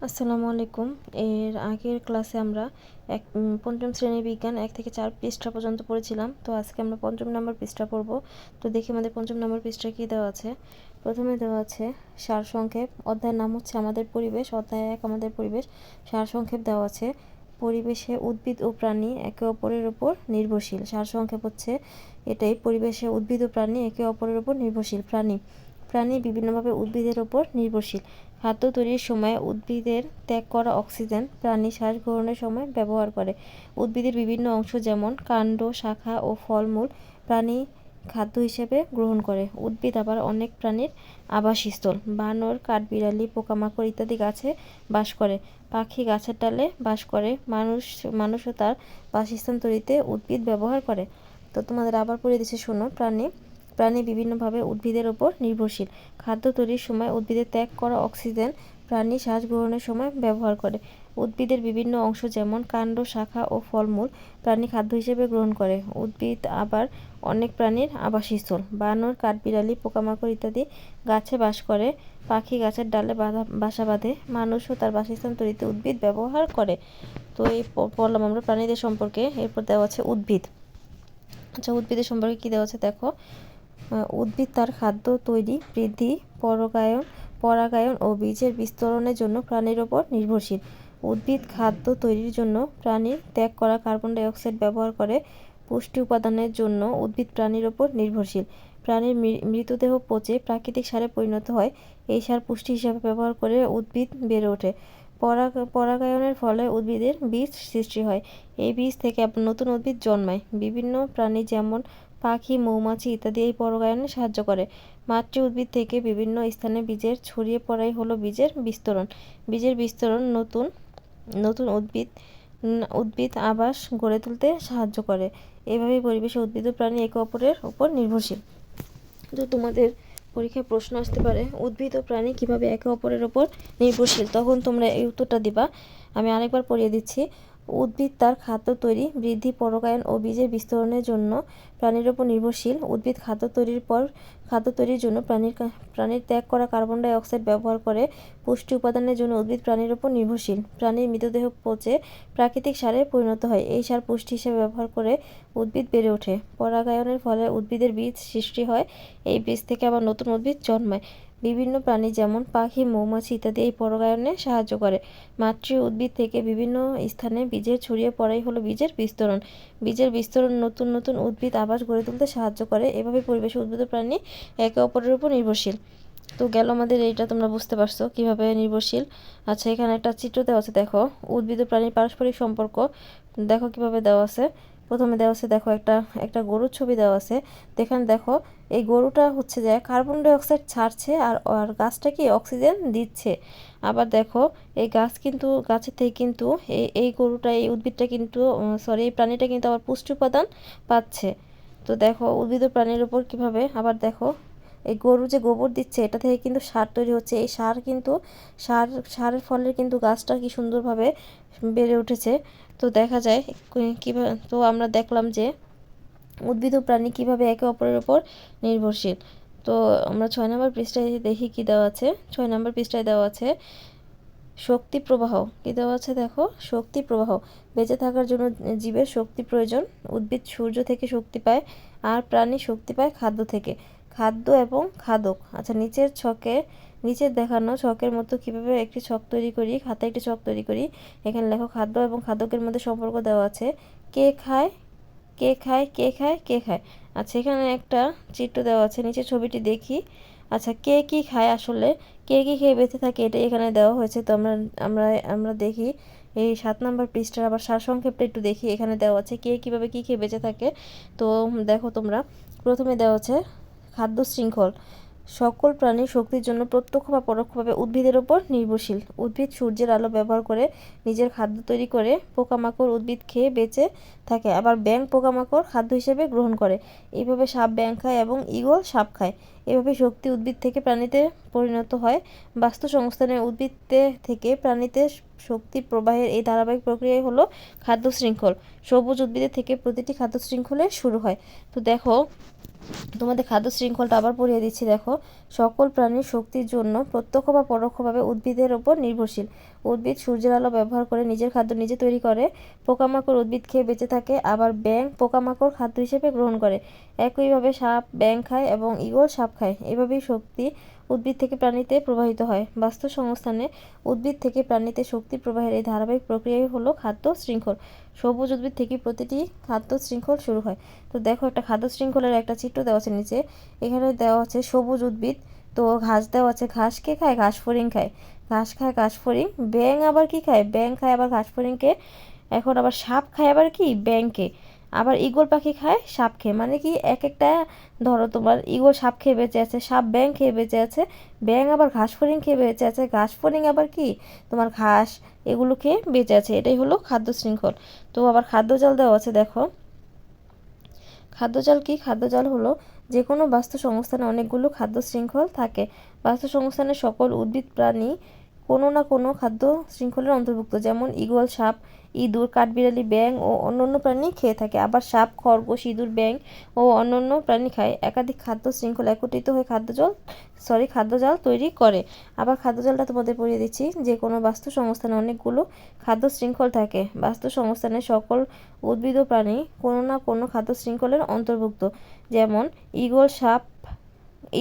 আসসালামু আলাইকুম। এর আগের ক্লাসে আমরা পঞ্চম শ্রেণীর বিজ্ঞান 1 থেকে 4 পৃষ্ঠা পর্যন্ত পড়েছিলাম। তো আজকে আমরা পঞ্চম নম্বর পৃষ্ঠা পড়ব। তো দেখি আমাদের পঞ্চম নম্বর পৃষ্ঠায় কী দেওয়া আছে। প্রথমে দেওয়া আছে সারসংক্ষেপ। অধ্যায়ের নাম হচ্ছে আমাদের পরিবেশ। অধ্যায় 1 আমাদের পরিবেশ। সারসংক্ষেপ দেওয়া আছে পরিবেশে উদ্ভিদ ও প্রাণী একে অপরের উপর নির্ভরশীল। সারসংক্ষেপ হচ্ছে এটাই, পরিবেশে উদ্ভিদ ও প্রাণী একে অপরের উপর নির্ভরশীল। প্রাণী বিভিন্নভাবে উদ্ভিদের উপর নির্ভরশীল। খাদ্য তৈরির সময় উদ্ভিদের ত্যাগ করা অক্সিজেন প্রাণী শ্বাস গ্রহণের সময় ব্যবহার করে। উদ্ভিদের বিভিন্ন অংশ যেমন কাণ্ড, শাখা ও ফলমূল প্রাণী খাদ্য হিসেবে গ্রহণ করে। উদ্ভিদ আবার অনেক প্রাণীর আবাসস্থল। বানর, কাঠবিড়ালি, পোকামাকড় ইত্যাদি গাছে বাস করে। পাখি গাছের ডালে বাস করে। মানুষও তার বাসস্থান তৈরিতে উদ্ভিদ ব্যবহার করে। তো তোমাদের আবার পড়ে দিচ্ছে, শোনো। প্রাণী বিভিন্নভাবে উদ্ভিদের ওপর নির্ভরশীল। খাদ্য তৈরির সময় উদ্ভিদের ত্যাগ করা অক্সিজেন প্রাণী শ্বাস গ্রহণের সময় ব্যবহার করে। উদ্ভিদের বিভিন্ন অংশ যেমন কাণ্ড, শাখা ও ফলমূল প্রাণী খাদ্য হিসেবে গ্রহণ করে। উদ্ভিদ আবার অনেক প্রাণীর আবাসস্থল। বানর, কাঠবিড়ালি, পোকামাকড় ইত্যাদি গাছে বাস করে। পাখি গাছের ডালে বাসা বাঁধে। মানুষও তার বাসস্থান তৈরিতে উদ্ভিদ ব্যবহার করে। তো এই পড়লাম আমরা প্রাণীদের সম্পর্কে। এরপর দেওয়া আছে উদ্ভিদ। আচ্ছা, উদ্ভিদের সম্পর্কে কী দেওয়া আছে দেখো। উদ্ভিদ তার খাদ্য তৈরি, বৃদ্ধি, পরাগায়ন ও বীজের বিস্তরণের জন্য প্রাণীর ওপর নির্ভরশীল। উদ্ভিদ খাদ্য তৈরির জন্য প্রাণীর ত্যাগ করা কার্বন ডাই অক্সাইড ব্যবহার করে। পুষ্টি উপাদানের জন্য উদ্ভিদ প্রাণীর ওপর নির্ভরশীল। প্রাণীর মৃতদেহ পচে প্রাকৃতিক সারে পরিণত হয়। এই সার পুষ্টি হিসাবে ব্যবহার করে উদ্ভিদ বেড়ে ওঠে। পরাগায়নের ফলে উদ্ভিদের বীজ সৃষ্টি হয়। এই বীজ থেকে আবার নতুন উদ্ভিদ জন্মায়। বিভিন্ন প্রাণী যেমন পাখি, মৌমাছি ইত্যাদি এই পরাগায়নে সাহায্য করে। মাতৃ উদ্ভিদ থেকে বিভিন্ন স্থানে বীজের ছড়িয়ে পড়াই হলো বীজের বিস্তরণ। বীজের বিস্তরণ নতুন নতুন উদ্ভিদ আবাস গড়ে তুলতে সাহায্য করে। এভাবেই পরিবেশে উদ্ভিদ ও প্রাণী একে অপরের উপর নির্ভরশীল। তো তোমাদের পরীক্ষায় প্রশ্ন আসতে পারে, উদ্ভিদ ও প্রাণী কিভাবে একে অপরের উপর নির্ভরশীল, তখন তোমরা এই উত্তরটা দিবা। আমি আরেকবার পড়িয়ে দিচ্ছি। উদ্ভিদ তার খাদ্য তৈরি, বৃদ্ধি, পরাগায়ন ও বীজের বিস্তরণের জন্য প্রাণীর উপর নির্ভরশীল। উদ্ভিদ খাদ্য তৈরির জন্য প্রাণীর ত্যাগ করা কার্বন ডাই অক্সাইড ব্যবহার করে। পুষ্টি উপাদানের জন্য উদ্ভিদ প্রাণীর উপর নির্ভরশীল। প্রাণীর মৃতদেহ পচে প্রাকৃতিক সারে পরিণত হয়। এই সার পুষ্টি হিসেবে ব্যবহার করে উদ্ভিদ বেড়ে ওঠে। পরাগায়নের ফলে উদ্ভিদের বীজ সৃষ্টি হয়। এই বীজ থেকে আবার নতুন উদ্ভিদ জন্মায়। বিভিন্ন প্রাণী যেমন পাখি, মৌমাছি ইত্যাদি এই পরাগায়নে সাহায্য করে। মাতৃ উদ্ভিদ থেকে বিভিন্ন স্থানে বীজের ছড়িয়ে পড়াই হলো বীজের বিস্তরণ। বীজের বিস্তরণ নতুন নতুন উদ্ভিদ আবাস গড়ে তুলতে সাহায্য করে। এভাবে পরিবেশে উদ্ভিদ ও প্রাণী একে অপরের উপর নির্ভরশীল। তো গেল আমাদের এইটা, তোমরা বুঝতে পারছো কিভাবে নির্ভরশীল। আচ্ছা, এখানে একটা চিত্র দেওয়া আছে দেখো। উদ্ভিদ ও প্রাণীর পারস্পরিক সম্পর্ক দেখো কিভাবে দেওয়া আছে। প্রথমে দেওয়া আছে দেখো, একটা গরুর ছবি দেওয়া আছে। এখানে দেখো, এই গরুটা হচ্ছে যে কার্বন ডাই অক্সাইড ছাড়ছে আর গাছটা কি অক্সিজেন দিচ্ছে। আবার দেখো, গাছের থেকে কিন্তু এই গরুটা, এই উদ্ভিদটা কিন্তু এই প্রাণীটা কিন্তু আবার পুষ্টি উপাদান পাচ্ছে। তো দেখো উদ্ভিদ ও প্রাণীর উপর কিভাবে। আবার দেখো, এই গরু যে গোবর দিচ্ছে এটা থেকে কিন্তু সার তৈরি হচ্ছে। এই সারের ফলে কিন্তু গাছটা কি সুন্দরভাবে বেড়ে উঠেছে। তো দেখা যায় কীভাবে, তো আমরা দেখলাম যে উদ্ভিদ ও প্রাণী কীভাবে একে অপরের উপর নির্ভরশীল। তো আমরা 6 নম্বর পৃষ্ঠায় দেখি কী দেওয়া আছে। 6 নম্বর পৃষ্ঠায় দেওয়া আছে শক্তি প্রবাহ। কী দেওয়া আছে দেখো, শক্তি প্রবাহ। বেঁচে থাকার জন্য জীবের শক্তি প্রয়োজন। উদ্ভিদ সূর্য থেকে শক্তি পায় আর প্রাণী শক্তি পায় খাদ্য থেকে। খাদ্য এবং খাদক। আচ্ছা, নিচের দেখানো ছকের মতো কিভাবে একটি ছক তৈরি করি, খাতায় একটি ছক তৈরি করি। এখানে লেখো খাদ্য এবং খাদকের মধ্যে সম্পর্ক দেওয়া আছে। কে খায়, কে খায়, কে খায়, কে খায়। আচ্ছা, এখানে একটা চিত্র দেওয়া আছে, নিচে ছবিটি দেখি। আচ্ছা, কে কি খায়, আসলে কে কি খেয়ে বেঁচে থাকে এটাই এখানে দেওয়া হয়েছে। তো আমরা আমরা দেখি এই 7 নম্বর পৃষ্ঠার আবার সারসংক্ষেপটা একটু দেখি। এখানে দেওয়া আছে কে কীভাবে কী খেয়ে বেঁচে থাকে। তো দেখো তোমরা, প্রথমে দেওয়া আছে খাদ্য শৃঙ্খল। সকল প্রাণী শক্তির জন্য প্রত্যক্ষ বা পরোক্ষভাবে উদ্ভিদের ওপর নির্ভরশীল। উদ্ভিদ সূর্যের আলো ব্যবহার করে নিজের খাদ্য তৈরি করে। পোকামাকড় উদ্ভিদ খেয়ে বেঁচে থাকে। আবার ব্যাঙ পোকামাকড় খাদ্য হিসেবে গ্রহণ করে। এইভাবে সাপ ব্যাঙ খায় এবং ঈগল সাপ খায়। এভাবে শক্তি উদ্ভিদ থেকে প্রাণীতে পরিণত হয়। বাস্তু সংস্থানে উদ্ভিদ থেকে প্রাণীতে শক্তি প্রবাহের এই ধারাবাহিক প্রক্রিয়াই হলো খাদ্য শৃঙ্খল। সবুজ উদ্ভিদের থেকে প্রতিটি খাদ্য শৃঙ্খলে শুরু হয়। তো দেখো, তোমাদের খাদ্য শৃঙ্খলটা আবার পড়িয়ে দিচ্ছি। দেখো, সকল প্রাণীর শক্তির জন্য প্রত্যক্ষ বা পরোক্ষভাবে উদ্ভিদের ওপর নির্ভরশীল। উদ্ভিদ সূর্যের আলো ব্যবহার করে নিজের খাদ্য নিজে তৈরি করে। পোকামাকড় উদ্ভিদ খেয়ে বেঁচে থাকে, আবার ব্যাঙ পোকামাকড় খাদ্য হিসেবে গ্রহণ করে। একইভাবে সাপ ব্যাঙ খায় এবং ঈগল সাপ খায়। এভাবেই শক্তি উদ্ভিদ থেকে প্রাণীতে প্রবাহিত হয়। বাস্তু সংস্থানে উদ্ভিদ থেকে প্রাণীতে শক্তি প্রবাহের এই ধারাবাহিক প্রক্রিয়াই হলো খাদ্য শৃঙ্খল। সবুজ উদ্ভিদ থেকে প্রতিটি খাদ্য শৃঙ্খল শুরু হয়। তো দেখো, একটা খাদ্য শৃঙ্খলের একটা চিত্র দেওয়া আছে নিচে। এখানে দেওয়া আছে সবুজ উদ্ভিদ, তো ঘাস দেওয়া আছে। ঘাস কে খায়? ঘাস ফড়িং খায়। ঘাস খায় ঘাস ফড়িং। ব্যাঙ আবার কি খায়? ব্যাঙ খায় আবার ঘাস ফড়িংকে। এখন আবার সাপ খায় আবার কি? ব্যাঙকে। আবার ঈগল পাখি খায় সাপ খেয়ে। মানে কি, এক একটা, ধরো তোমার ঈগল সাপ খেয়ে বেঁচে আছে, সাপ ব্যাঙ খেয়ে বেঁচে আছে, ব্যাঙ আবার ঘাস ফড়িং খেয়ে বেঁচে আছে, ঘাস ফড়িং আবার কি তোমার ঘাস এগুলো খেয়ে বেঁচে আছে। এটাই হলো খাদ্য শৃঙ্খল। তো আবার খাদ্যজাল দেওয়া আছে, দেখো খাদ্যজাল কি? খাদ্যজাল হলো যে কোনো বাস্তু সংস্থানে অনেকগুলো খাদ্য শৃঙ্খল থাকে। বাস্তু সংস্থানের সকল উদ্ভিদ প্রাণী কোনো না কোনো খাদ্য শৃঙ্খলের অন্তর্ভুক্ত, যেমন ঈগল সাপ ইঁদুর কাঠবিড়ালি ব্যাঙ ও অন্যান্য প্রাণী খেয়ে থাকে। আবার সাপ খরগোশ ইঁদুর ব্যাঙ ও অন্যান্য প্রাণী খায়। একাধিক খাদ্য শৃঙ্খল একত্রিত হয়ে খাদ্যজাল তৈরি করে। আবার খাদ্যজালটা তোমাদের পড়িয়ে দিচ্ছি। যে কোনো বাস্তু সংস্থানে অনেকগুলো খাদ্য শৃঙ্খল থাকে। বাস্তু সংস্থানের সকল উদ্ভিদ ও প্রাণী কোনো না কোনো খাদ্য শৃঙ্খলের অন্তর্ভুক্ত, যেমন ঈগল সাপ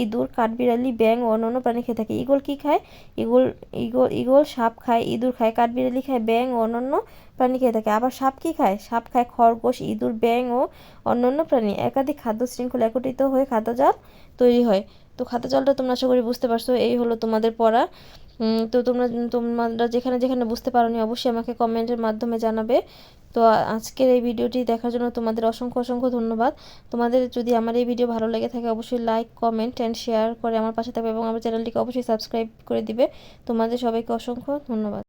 ইঁদুর কাঠবিড়ালি ব্যাঙ ও অন্যান্য প্রাণী খেয়ে থাকে। ঈগল কি খায়? ঈগল ঈগল ঈগল সাপ খায়, ইঁদুর খায়, কাঠবিড়ালি খায়, ব্যাঙ ও অন্যান্য প্রাণী খেয়ে থাকে। আবার সাপ কি খায়? সাপ খায় খরগোশ ইঁদুর ব্যাঙ ও অন্যান্য প্রাণী। একাধিক খাদ্য শৃঙ্খল একত্রিত হয়ে খাদ্যজাল তৈরি হয়। তো খাদ্যজালটা তোমরা আশা করি বুঝতে পারছো। এই হলো তোমাদের পড়া। তো তোমরা যেখানে যেখানে বুঝতে পারোনি অবশ্যই আমাকে কমেন্টের মাধ্যমে জানাবে। তো আজকের এই ভিডিওটি দেখার জন্য তোমাদের অসংখ্য অসংখ্য ধন্যবাদ। তোমাদের যদি আমার এই ভিডিও ভালো লেগে থাকে অবশ্যই লাইক কমেন্ট অ্যান্ড শেয়ার করে আমার পাশে থাকবে এবং আমার চ্যানেলটিকে অবশ্যই সাবস্ক্রাইব করে দিবে। তোমাদের সবাইকে অসংখ্য ধন্যবাদ।